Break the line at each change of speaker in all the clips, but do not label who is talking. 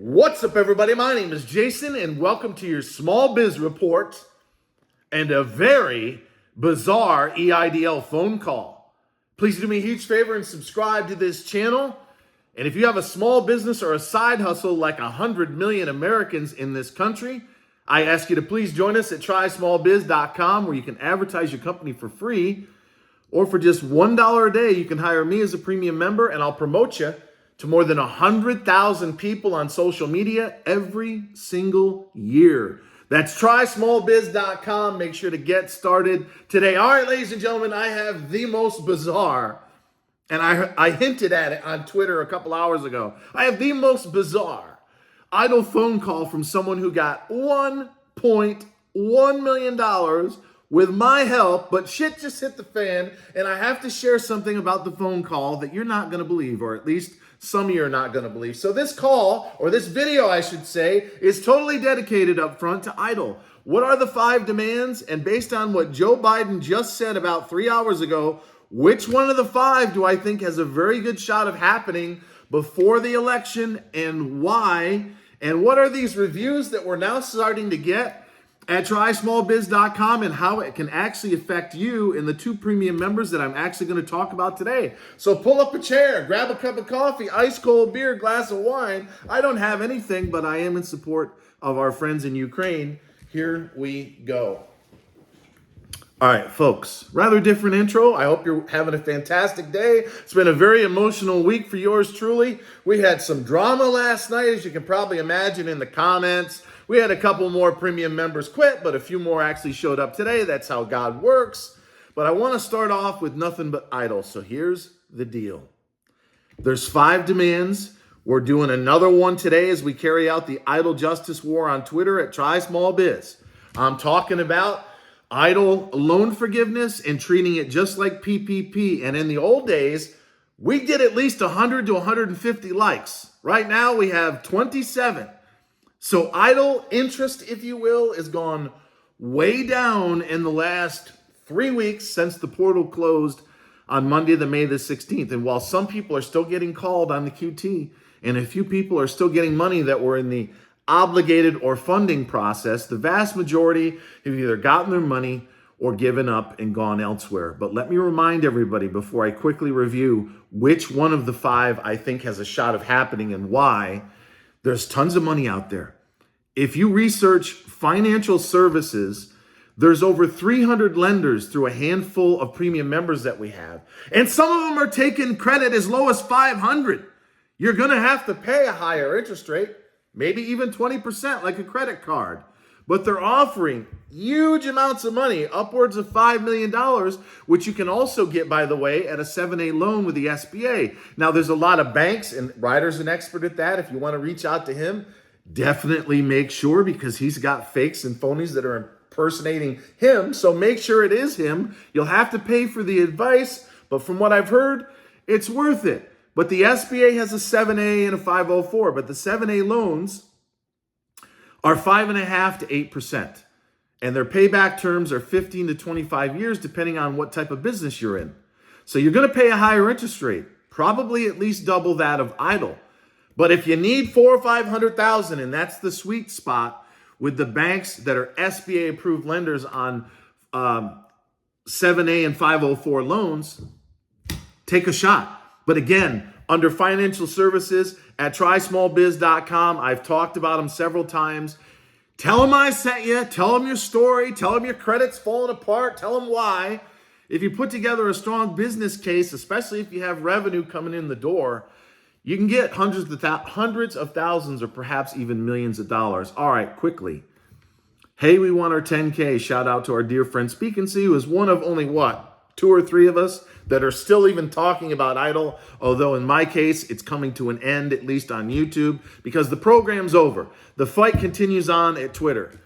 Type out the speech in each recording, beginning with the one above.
What's up, everybody? My name is Jason, and welcome to your Small Biz Report and a very bizarre EIDL phone call. Please do me a huge favor and subscribe to this channel. And if you have a small business or a side hustle like 100 million Americans in this country, I ask you to please join us at trysmallbiz.com, where you can advertise your company for free, or for just $1 a day, you can hire me as a premium member and I'll promote you to more than 100,000 people on social media every single year. That's trysmallbiz.com. Make sure to get started today. All right, ladies and gentlemen, I have the most bizarre, and I hinted at it on Twitter a couple hours ago. I have the most bizarre idle phone call from someone who got $1.1 million with my help, but shit just hit the fan, and I have to share something about the phone call that you're not going to believe, or at least some of you are not going to believe. So this call, or this video, I should say, is totally dedicated up front to idle. What are the 5 demands? And based on what Joe Biden just said about 3 hours ago, which one of the 5 do I think has a very good shot of happening before the election, and why? And what are these reviews that we're now starting to get at trysmallbiz.com, and how it can actually affect you and the 2 premium members that I'm actually going to talk about today. So pull up a chair, grab a cup of coffee, ice cold beer, glass of wine. I don't have anything, but I am in support of our friends in Ukraine. Here we go. All right, folks, rather different intro. I hope you're having a fantastic day. It's been a very emotional week for yours truly. We had some drama last night, as you can probably imagine in the comments. We had a couple more premium members quit, but a few more actually showed up today. That's how God works. But I want to start off with nothing but idle. So here's the deal. There's 5 demands. We're doing another one today as we carry out the idle justice war on Twitter at TrySmallBiz. I'm talking about idle loan forgiveness and treating it just like PPP. And in the old days, we get at least 100 to 150 likes. Right now, we have 27. So idle interest, if you will, has gone way down in the last 3 weeks since the portal closed on Monday, May the 16th. And while some people are still getting called on the QT, and a few people are still getting money that were in the obligated or funding process, the vast majority have either gotten their money or given up and gone elsewhere. But let me remind everybody before I quickly review which one of the 5 I think has a shot of happening and why. There's tons of money out there. If you research financial services, there's over 300 lenders through a handful of premium members that we have. And some of them are taking credit as low as 500. You're going to have to pay a higher interest rate, maybe even 20% like a credit card. But they're offering huge amounts of money, upwards of $5 million, which you can also get, by the way, at a 7A loan with the SBA. Now, there's a lot of banks, and Ryder's an expert at that. If you want to reach out to him, definitely make sure, because he's got fakes and phonies that are impersonating him. So make sure it is him. You'll have to pay for the advice, but from what I've heard, it's worth it. But the SBA has a 7A and a 504, but the 7A loans are 5.5% to 8%. And their payback terms are 15 to 25 years, depending on what type of business you're in. So you're going to pay a higher interest rate, probably at least double that of idle. But if you need $400,000 or $500,000, and that's the sweet spot with the banks that are SBA approved lenders on 7A and 504 loans, take a shot. But again, under financial services at trysmallbiz.com, I've talked about them several times. Tell them I sent you. Tell them your story. Tell them your credit's falling apart. Tell them why. If you put together a strong business case, especially if you have revenue coming in the door, you can get hundreds of thousands or perhaps even millions of dollars. All right, quickly. Hey, we want our 10K. Shout out to our dear friend Speak and See, who is one of only, 2 or 3 of us that are still even talking about idle, although in my case, it's coming to an end, at least on YouTube, because the program's over. The fight continues on at Twitter.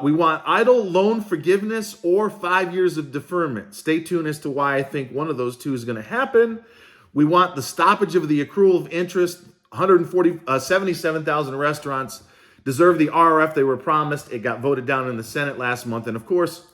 We want idle loan forgiveness or 5 years of deferment. Stay tuned as to why I think one of those 2 is going to happen. We want the stoppage of the accrual of interest. 77,000 restaurants deserve the RRF they were promised. It got voted down in the Senate last month. And of course,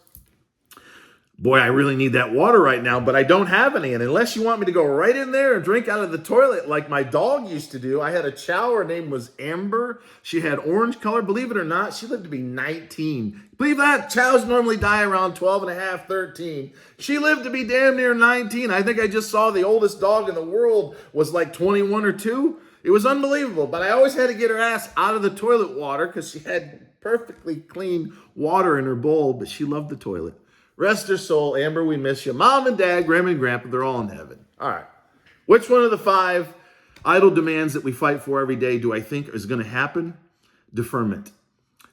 boy, I really need that water right now, but I don't have any. And unless you want me to go right in there and drink out of the toilet like my dog used to do, I had a chow. Her name was Amber. She had orange color. Believe it or not, she lived to be 19. Believe that? Chows normally die around 12 and a half, 13. She lived to be damn near 19. I think I just saw the oldest dog in the world was like 21 or 2. It was unbelievable, but I always had to get her ass out of the toilet water because she had perfectly clean water in her bowl, but she loved the toilet. Rest her soul. Amber, we miss you. Mom and Dad, Grandma and Grandpa, they're all in heaven. All right. Which one of the 5 idle demands that we fight for every day do I think is going to happen? Deferment.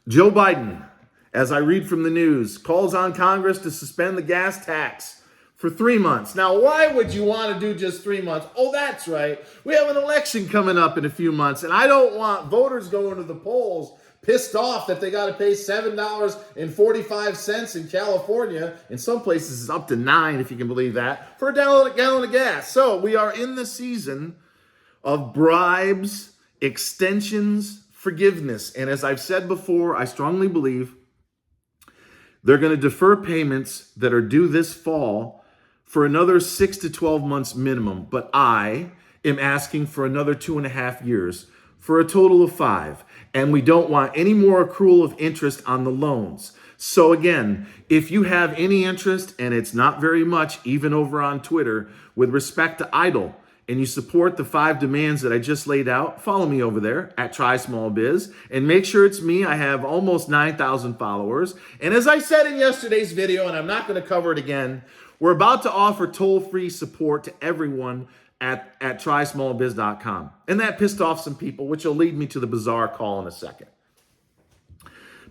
Joe Biden, as I read from the news, calls on Congress to suspend the gas tax for 3 months. Now, why would you want to do just 3 months? Oh, that's right. We have an election coming up in a few months, and I don't want voters going to the polls pissed off that they got to pay $7.45 in California. In some places, it's up to $9, if you can believe that, for a gallon of gas. So we are in the season of bribes, extensions, forgiveness. And as I've said before, I strongly believe they're going to defer payments that are due this fall for another 6 to 12 months minimum. But I am asking for another 2.5 years for a total of 5. And we don't want any more accrual of interest on the loans. So again, if you have any interest, and it's not very much, even over on Twitter, with respect to EIDL, and you support the 5 demands that I just laid out, follow me over there at Try Small Biz and make sure it's me. I have almost 9,000 followers. And as I said in yesterday's video, and I'm not going to cover it again, we're about to offer toll-free support to everyone at trysmallbiz.com. And that pissed off some people, which will lead me to the bizarre call in a second.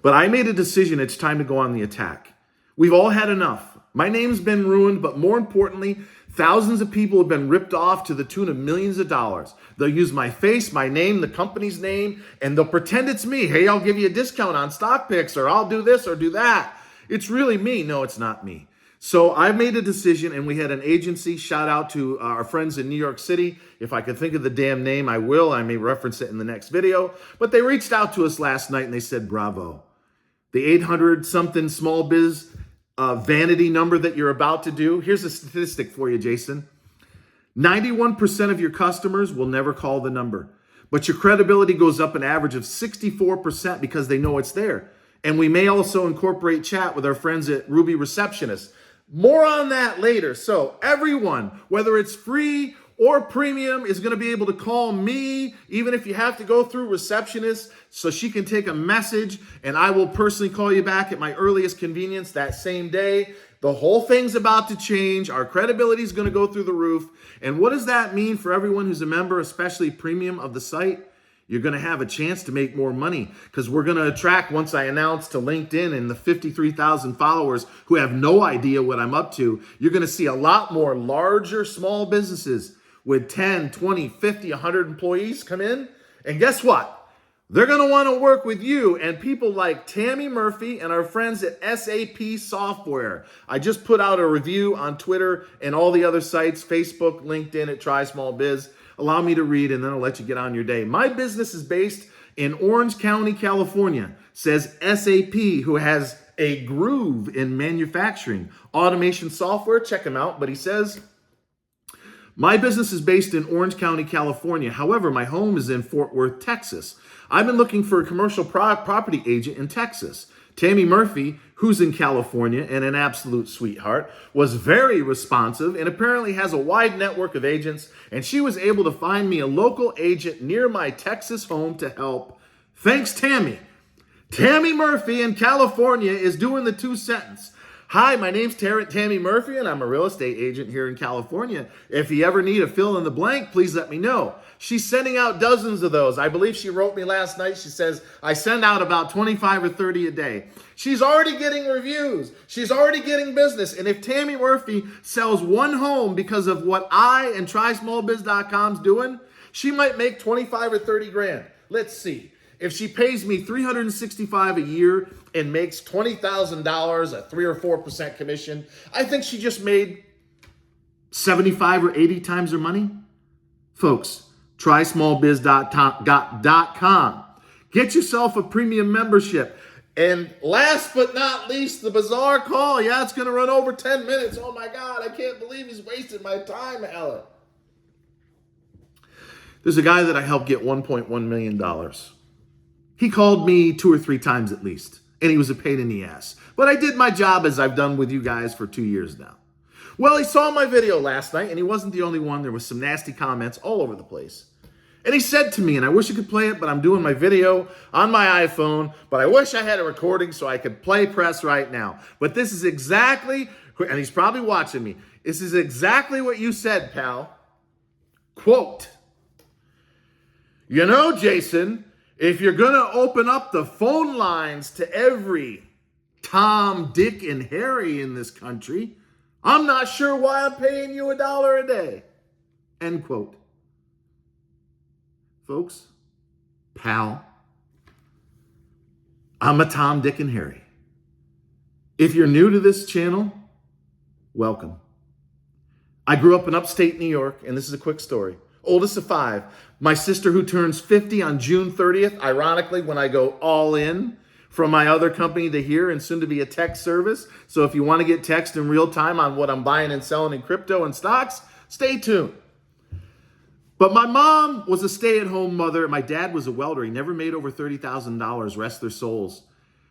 But I made a decision. It's time to go on the attack. We've all had enough. My name's been ruined, but more importantly, thousands of people have been ripped off to the tune of millions of dollars. They'll use my face, my name, the company's name, and they'll pretend it's me. Hey, I'll give you a discount on stock picks, or I'll do this or do that. It's really me. No, it's not me. So I made a decision, and we had an agency. Shout out to our friends in New York City. If I can think of the damn name, I will. I may reference it in the next video. But they reached out to us last night, and they said, bravo. The 800-something small biz vanity number that you're about to do. Here's a statistic for you, Jason. 91% of your customers will never call the number. But your credibility goes up an average of 64% because they know it's there. And we may also incorporate chat with our friends at Ruby Receptionist. More on that later. So everyone, whether it's free or premium, is going to be able to call me, even if you have to go through receptionist, so she can take a message and I will personally call you back at my earliest convenience that same day. The whole thing's about to change. Our credibility is going to go through the roof. And what does that mean for everyone who's a member, especially premium of the site? You're going to have a chance to make more money because we're going to attract, once I announce to LinkedIn and the 53,000 followers who have no idea what I'm up to, you're going to see a lot more larger small businesses with 10, 20, 50, 100 employees come in. And guess what? They're going to want to work with you and people like Tammy Murphy and our friends at SAP Software. I just put out a review on Twitter and all the other sites, Facebook, LinkedIn at Try Small Biz. Allow me to read, and then I'll let you get on your day. My business is based in Orange County, California, says SAP, who has a groove in manufacturing automation software. Check him out. But he says, my business is based in Orange County, California. However, my home is in Fort Worth, Texas. I've been looking for a commercial property agent in Texas. Tammy Murphy, who's in California and an absolute sweetheart, was very responsive and apparently has a wide network of agents, and she was able to find me a local agent near my Texas home to help. Thanks, Tammy. Tammy Murphy in California is doing the 2-sentence. Hi, my name's Tammy Murphy, and I'm a real estate agent here in California. If you ever need a fill in the blank, please let me know. She's sending out dozens of those. I believe she wrote me last night. She says, I send out about 25 or 30 a day. She's already getting reviews. She's already getting business. And if Tammy Murphy sells one home because of what I and TrySmallBiz.com's doing, she might make 25 or 30 grand. Let's see. If she pays me $365 a year and makes $20,000, a 3 or 4% commission, I think she just made 75 or 80 times her money. Folks, trysmallbiz.com. Get yourself a premium membership. And last but not least, the bizarre call. Yeah, it's going to run over 10 minutes. Oh my God, I can't believe he's wasted my time, Ellen. There's a guy that I helped get $1.1 million. He called me 2 or 3 times at least, and he was a pain in the ass. But I did my job as I've done with you guys for 2 years now. Well, he saw my video last night, and he wasn't the only one. There was some nasty comments all over the place. And he said to me, and I wish I could play it, but I'm doing my video on my iPhone, but I wish I had a recording so I could play press right now. But this is exactly, and he's probably watching me, this is exactly what you said, pal. Quote, "You know, Jason, if you're going to open up the phone lines to every Tom, Dick, and Harry in this country, I'm not sure why I'm paying you $1 a day." End quote. Folks, pal, I'm a Tom, Dick, and Harry. If you're new to this channel, welcome. I grew up in upstate New York, and this is a quick story. Oldest of 5. My sister, who turns 50 on June 30th, ironically, when I go all in from my other company to here and soon to be a tech service. So if you want to get text in real time on what I'm buying and selling in crypto and stocks, stay tuned. But my mom was a stay-at-home mother. My dad was a welder. He never made over $30,000, rest their souls.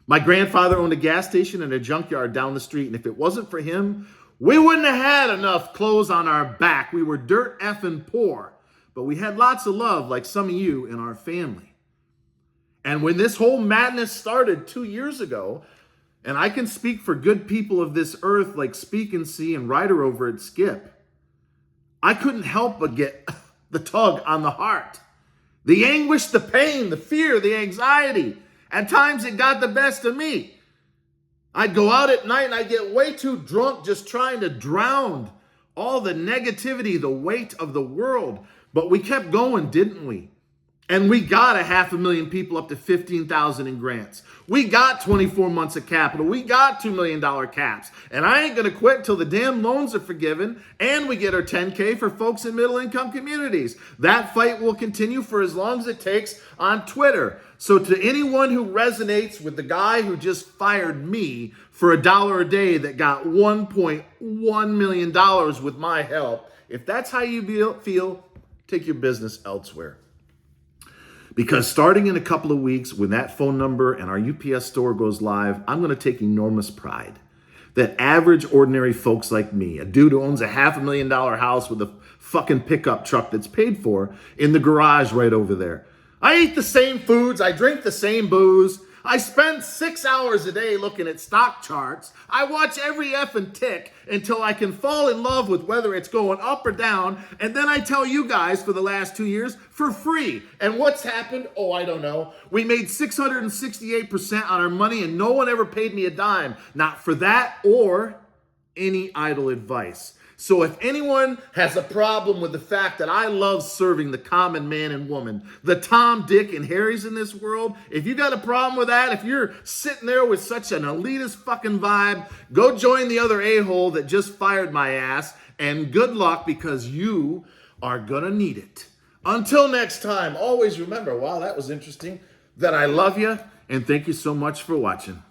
My grandfather owned a gas station and a junkyard down the street. And if it wasn't for him, we wouldn't have had enough clothes on our back. We were dirt effing poor. But we had lots of love, like some of you in our family. And when this whole madness started 2 years ago, and I can speak for good people of this earth like Speak and See and Ryder over at Skip, I couldn't help but get the tug on the heart. The anguish, the pain, the fear, the anxiety. At times it got the best of me. I'd go out at night and I'd get way too drunk just trying to drown all the negativity, the weight of the world. But we kept going, didn't we? And we got 500,000 people up to 15,000 in grants. We got 24 months of capital. We got $2 million caps. And I ain't going to quit till the damn loans are forgiven and we get our 10K for folks in middle income communities. That fight will continue for as long as it takes on Twitter. So to anyone who resonates with the guy who just fired me for $1 a day that got $1.1 million with my help, if that's how you feel, take your business elsewhere. Because starting in a couple of weeks, when that phone number and our UPS store goes live, I'm going to take enormous pride that average, ordinary folks like me, a dude who owns a $500,000 house with a fucking pickup truck that's paid for in the garage right over there. I eat the same foods. I drink the same booze. I spend 6 hours a day looking at stock charts. I watch every effing tick until I can fall in love with whether it's going up or down. And then I tell you guys for the last 2 years for free. And what's happened? Oh, I don't know. We made 668% on our money and no one ever paid me a dime. Not for that or any idle advice. So if anyone has a problem with the fact that I love serving the common man and woman, the Tom, Dick, and Harrys in this world, if you got a problem with that, if you're sitting there with such an elitist fucking vibe, go join the other a-hole that just fired my ass, and good luck because you are gonna need it. Until next time, always remember, wow, that was interesting, that I love you, and thank you so much for watching.